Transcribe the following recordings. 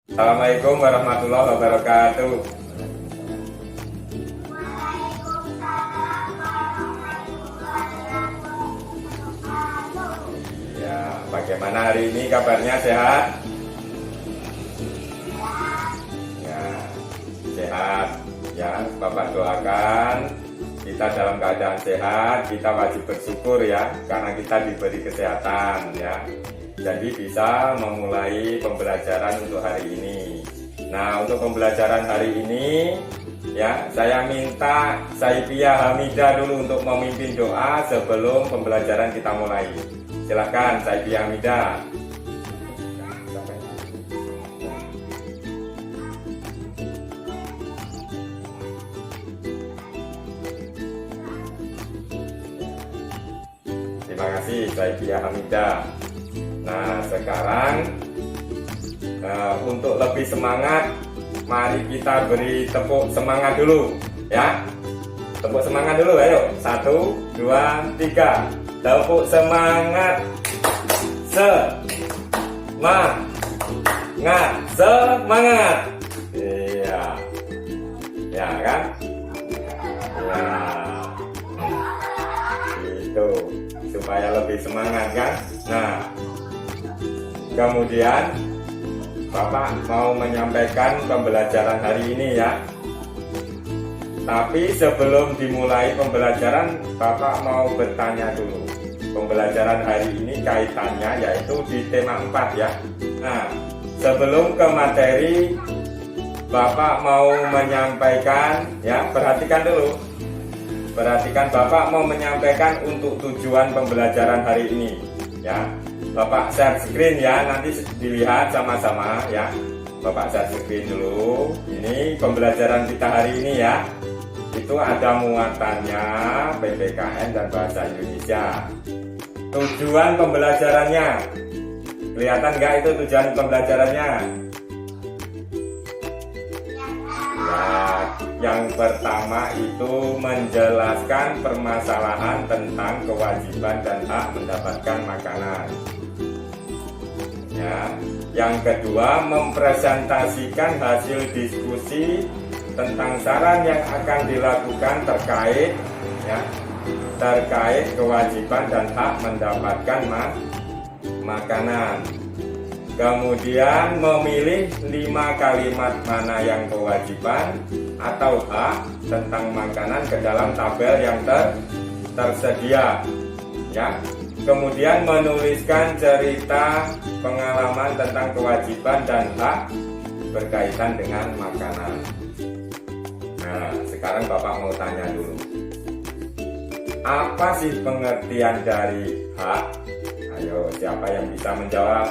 Assalamualaikum warahmatullahi wabarakatuh. Ya, bagaimana hari ini kabarnya, sehat? Ya, sehat. Ya, Bapak doakan kita dalam keadaan sehat. Kita wajib bersyukur ya, karena kita diberi kesehatan ya. Jadi bisa memulai pembelajaran untuk hari ini. Nah, untuk pembelajaran hari ini ya, saya minta Saipia Hamidah dulu untuk memimpin doa sebelum pembelajaran kita mulai. Silakan Saipia Hamidah. Terima kasih Saipia Hamidah. Nah, sekarang untuk lebih semangat, mari kita beri tepuk semangat dulu ya. Tepuk semangat dulu, ayo. 1, 2, 3. Tepuk semangat. Semangat. Iya. Ya kan? Ya. Itu supaya lebih semangat kan? Nah, kemudian Bapak mau menyampaikan pembelajaran hari ini ya. Tapi sebelum dimulai pembelajaran, Bapak mau bertanya dulu. Pembelajaran hari ini kaitannya yaitu di tema 4 ya. Nah, sebelum ke materi, Bapak mau menyampaikan ya, perhatikan dulu. Perhatikan, Bapak mau menyampaikan untuk tujuan pembelajaran hari ini ya. Bapak share screen ya, nanti dilihat sama-sama ya. Bapak share screen dulu. Ini pembelajaran kita hari ini ya. Itu ada muatannya PPKN dan Bahasa Indonesia. Tujuan pembelajarannya, kelihatan nggak itu tujuan pembelajarannya? Ya, yang pertama itu menjelaskan permasalahan tentang kewajiban dan hak mendapatkan makanan. Ya, yang kedua mempresentasikan hasil diskusi tentang saran yang akan dilakukan terkait kewajiban dan hak mendapatkan makanan. Kemudian memilih 5 kalimat mana yang kewajiban atau hak tentang makanan ke dalam tabel yang tersedia ya. Kemudian menuliskan cerita pengalaman tentang kewajiban dan hak berkaitan dengan makanan. Nah, sekarang Bapak mau tanya dulu. Apa sih pengertian dari hak? Ayo, siapa yang bisa menjawab?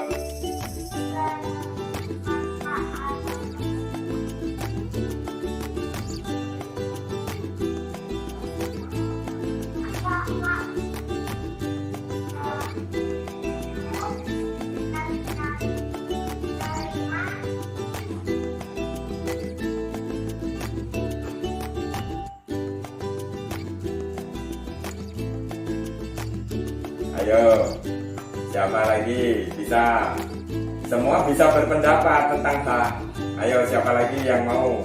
Ayo, siapa lagi bisa? Semua bisa berpendapat tentang hak. Ayo, siapa lagi yang mau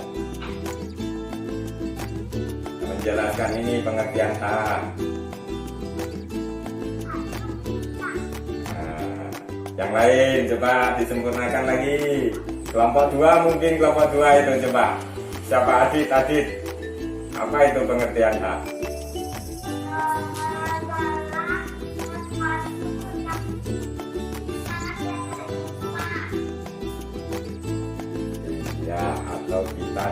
menjelaskan ini pengertian hak? Nah, yang lain coba disempurnakan lagi. Kelompok 2 mungkin kelompok 2 itu coba. Siapa Adit? Apa itu pengertian hak? Atau kita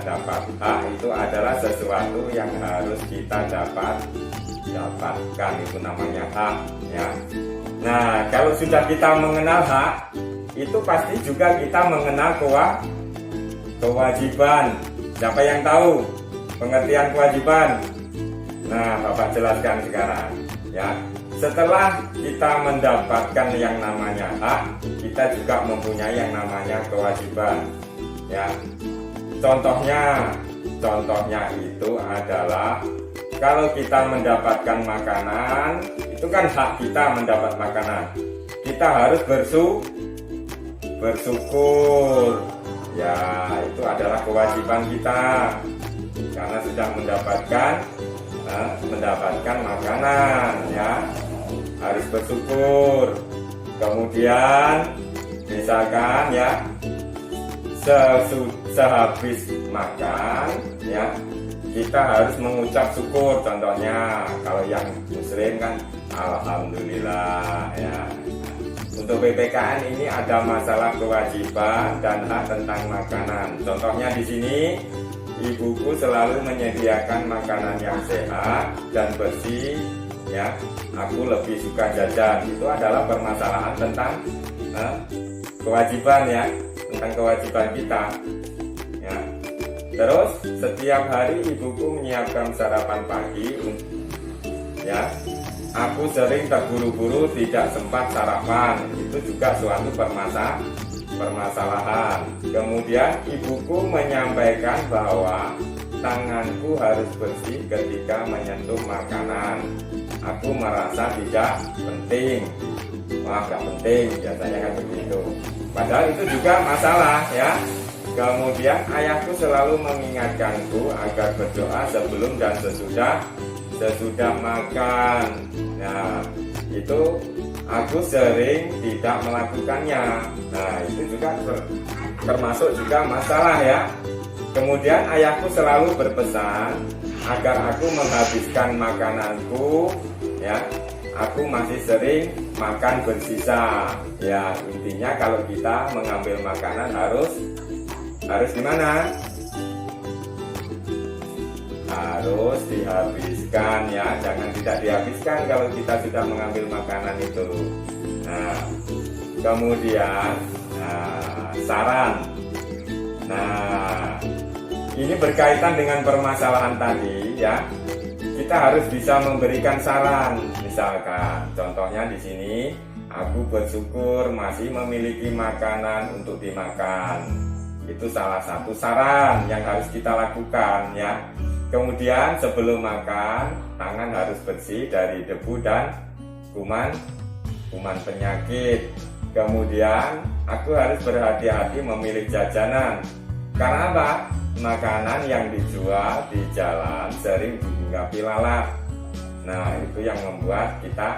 dapat hak itu adalah sesuatu yang harus kita dapatkan, itu namanya hak ya. Nah, kalau sudah kita mengenal hak, itu pasti juga kita mengenal kewajiban. Siapa yang tahu pengertian kewajiban? Nah, Bapak jelaskan sekarang ya. Setelah kita mendapatkan yang namanya hak, kita juga mempunyai yang namanya kewajiban ya. Contohnya itu adalah kalau kita mendapatkan makanan, itu kan hak kita mendapat makanan. Kita harus bersyukur. Ya, itu adalah kewajiban kita karena sudah mendapatkan makanan, ya. Harus bersyukur. Kemudian misalkan ya, sehabis makan ya, kita harus mengucap syukur. Contohnya kalau yang muslim kan alhamdulillah ya. Untuk PPKN ini ada masalah kewajiban dan hak tentang makanan. Contohnya di sini ibuku selalu menyediakan makanan yang sehat dan bersih ya. Aku lebih suka jajan. Itu adalah permasalahan tentang kewajiban ya, tentang kewajiban kita ya. Terus setiap hari ibuku menyiapkan sarapan pagi ya. Aku sering terburu-buru tidak sempat sarapan. Itu juga suatu permasalahan. Kemudian ibuku menyampaikan bahwa tanganku harus bersih ketika menyentuh makanan. Aku merasa tidak penting. Wah, gak penting, biasanya kan begitu. Padahal itu juga masalah ya. Kemudian ayahku selalu mengingatkanku agar berdoa sebelum dan sesudah makan. Nah, itu aku sering tidak melakukannya. Nah, itu juga termasuk juga masalah ya. Kemudian ayahku selalu berpesan agar aku menghabiskan makananku ya. Aku masih sering makan bersisa. Ya, intinya kalau kita mengambil makanan harus gimana? Harus dihabiskan ya, jangan tidak dihabiskan kalau kita sudah mengambil makanan itu. Nah, kemudian saran. Nah, ini berkaitan dengan permasalahan tadi ya. Kita harus bisa memberikan saran. Misalkan, contohnya di sini, aku bersyukur masih memiliki makanan untuk dimakan. Itu salah satu saran yang harus kita lakukan ya. Kemudian sebelum makan, tangan harus bersih dari debu dan kuman penyakit. Kemudian aku harus berhati-hati memilih jajanan. Karena apa? Makanan yang dijual di jalan sering dihinggapi lalat. Nah, itu yang membuat kita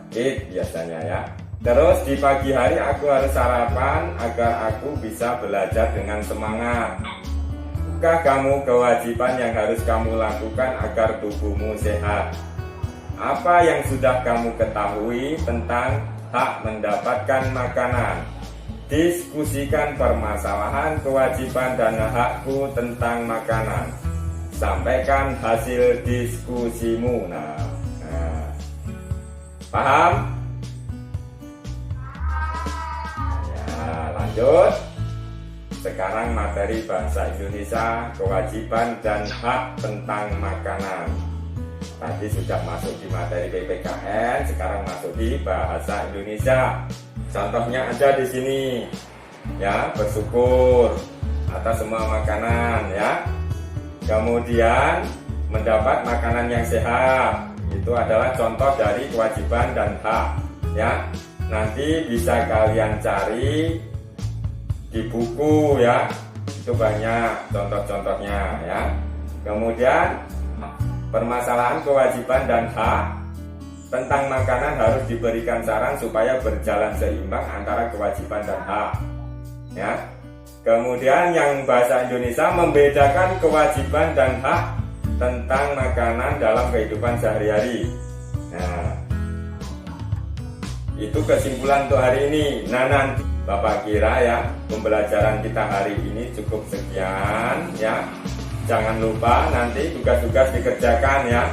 sakit biasanya ya. Terus di pagi hari aku harus sarapan agar aku bisa belajar dengan semangat. Bukankah kamu kewajiban yang harus kamu lakukan agar tubuhmu sehat? Apa yang sudah kamu ketahui tentang hak mendapatkan makanan? Diskusikan permasalahan kewajiban dan hakku tentang makanan. Sampaikan hasil diskusimu. Nah, paham? Ya, lanjut. Sekarang materi bahasa Indonesia, kewajiban dan hak tentang makanan. Tadi sudah masuk di materi PPKN, sekarang masuk di bahasa Indonesia. Contohnya aja di sini, ya, bersyukur atas semua makanan, ya. Kemudian mendapat makanan yang sehat, itu adalah contoh dari kewajiban dan hak, ya. Nanti bisa kalian cari di buku ya, itu banyak contoh-contohnya ya. Kemudian permasalahan kewajiban dan hak tentang makanan harus diberikan saran supaya berjalan seimbang antara kewajiban dan hak ya. Kemudian yang bahasa Indonesia membedakan kewajiban dan hak tentang makanan dalam kehidupan sehari-hari. Nah, itu kesimpulan untuk hari ini. Nah, nanti Bapak kira ya, pembelajaran kita hari ini cukup sekian ya. Jangan lupa nanti tugas-tugas dikerjakan ya.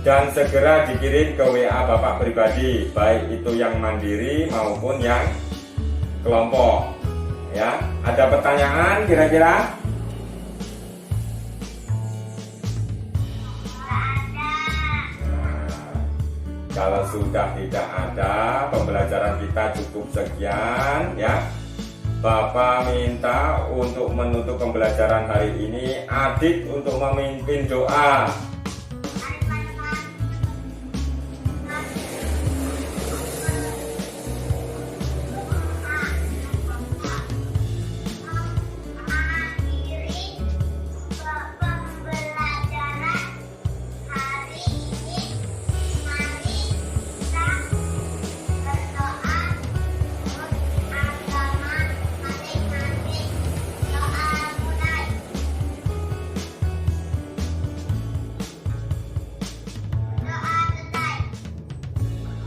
Dan segera dikirim ke WA Bapak pribadi, baik itu yang mandiri maupun yang kelompok. Ya, ada pertanyaan kira-kira? Kalau sudah tidak ada, pembelajaran kita cukup sekian ya. Bapak minta untuk menutup pembelajaran hari ini adik untuk memimpin doa.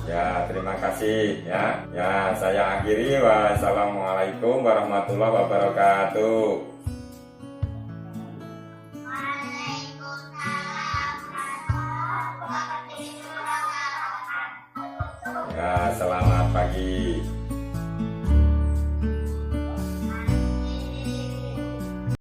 Ya, terima kasih ya. Ya, saya akhiri. Wassalamualaikum warahmatullahi wabarakatuh. Ya, selamat pagi.